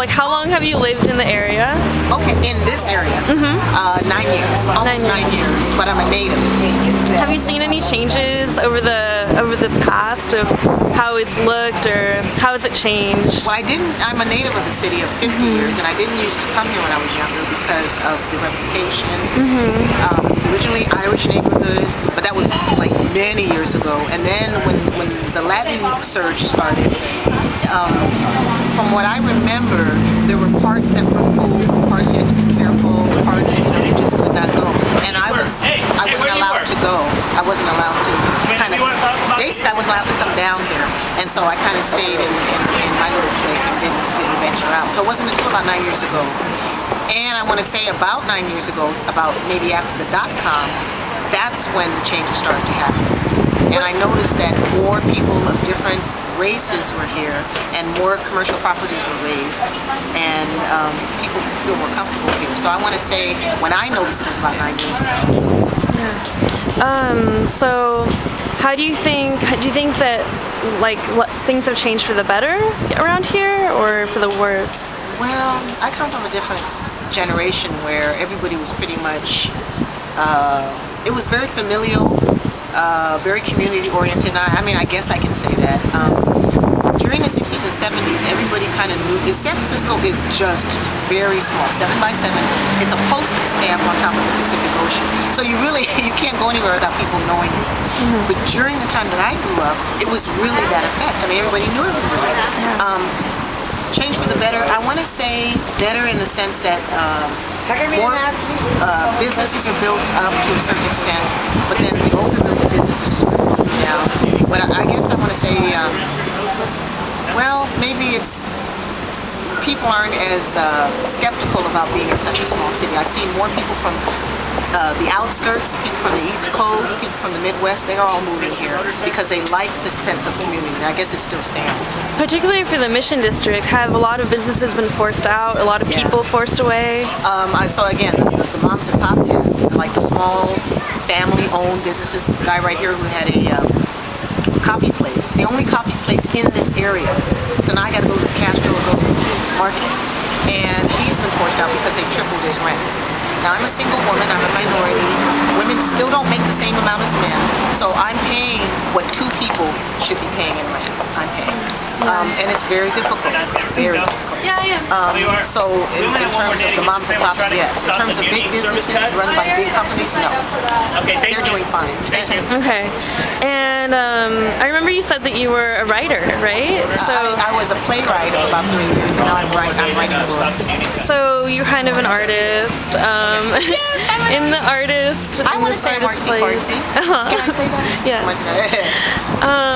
like how long have you lived in the area? Okay, in this area, 9 years, almost 9 years, but I'm a native. Have you seen any changes over the past of how it's looked or how has it changed? Well, I'm a native of the city of 50 years, and I didn't used to come here when I was younger because of the reputation. It was originally Irish neighborhood, but that was like many years ago. And then when the Latin surge started, from what I remember, there were parts that were cool, parts you had to be careful, parts you just could not go. And I wasn't allowed to go. I wasn't allowed to basically I wasn't allowed to come down here. And so I kind of stayed in my little clique and didn't venture out. So it wasn't until about 9 years ago. And I want to say about 9 years ago, about maybe after the .com, that's when the changes started to happen. And I noticed that more people of different races were here and more commercial properties were raised and people feel more comfortable here. So I want to say when I noticed it was about 9 years ago. So how do you think that like things have changed for the better around here or for the worse? Well, I come from a different generation where everybody was pretty much it was very familial, very community oriented. I mean, I guess I can say that. During the 60s and 70s, everybody kind of knew. San Francisco is just very small, 7 by 7. It's a postage stamp on top of the Pacific Ocean. So you can't go anywhere without people knowing you. But during the time that I grew up, it was really that effect. I mean, everybody knew everybody. Change for the better. I want to say better in the sense that more businesses are built up to a certain extent, but then the older built businesses are broken down. But I guess I want to say, well, maybe it's people aren't as skeptical about being in such a small city. I see more people from the outskirts, people from the East Coast, people from the Midwest. They are all moving here because they like the sense of community. And I guess it still stands. Particularly for the Mission District, have a lot of businesses been forced out, a lot of people forced away? So again, the moms and pops here, like the small family-owned businesses. This guy right here who had a copy place, the only copy place in this area. So now I got to go to Castro or go to Market. And he's been forced out because they've tripled his rent. Now I'm a single woman, I'm a minority. Women still don't make the same amount as men. So I'm paying what 2 people should be paying in rent. I'm paying. And it's very difficult. Very difficult. So in terms of the moms and pops, yes. In terms of big businesses run by big companies, no. They're doing fine. Okay. And I remember you said that you were a writer, right? So I was a playwright for about 3 years, and now I'm writing books. So you're kind of an artist. In the artist. I want to say artsy-fartsy. Can I say that? Yeah.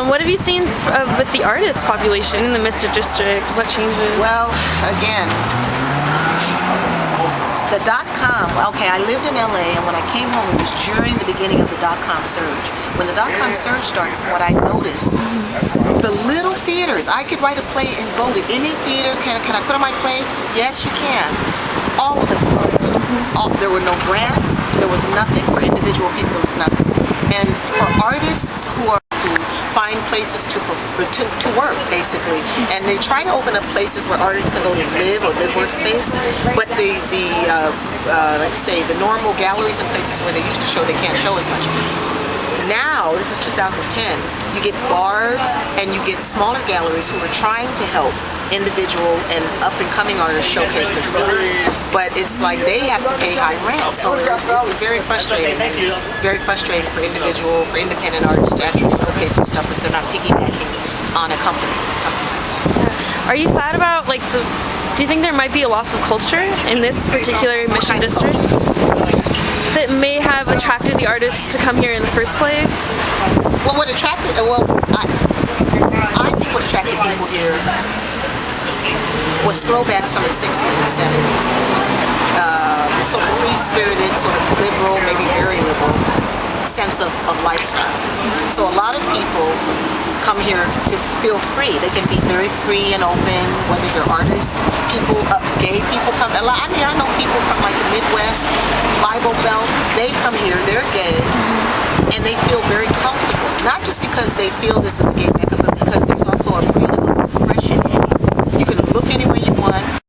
What have you seen with the artist population in the Mission District? What changes? Well, again, the .com. Okay, I lived in LA, and when I came home, it was during the beginning of the .com surge. When the .com surge started, from what I noticed, the little theaters, I could write a play and go to any theater. Can I put on my play? Yes, you can. All of them closed. There were no grants. There was nothing for individual people. There was nothing. And for artists who are to find places to work, basically, and they try to open up places where artists can go to live or live workspace, but let's say the normal galleries and places where they used to show, they can't show as much. Now, this is 2010, you get bars and you get smaller galleries who are trying to help individual and up-and-coming artists showcase their stuff. But it's like they have to pay high rent, so it's very frustrating. Very frustrating for independent artists to actually showcase their stuff if they're not piggybacking on a company, something like that. Are you sad about, like, do you think there might be a loss of culture in this particular Mission District that may have attracted the artists to come here in the first place? Well, I think what attracted people here was throwbacks from the 60s and 70s. Sort of free-spirited, sort of liberal, maybe very liberal sense of lifestyle. So a lot of people come here to feel free. They can be very free and open, whether they're artists, people, gay people come. I know people from like the Midwest, Bible Belt, they come here, they're gay, and they feel very comfortable. Not just because they feel this is a gay mecca, but because there's also a freedom of expression. You can look anywhere you want.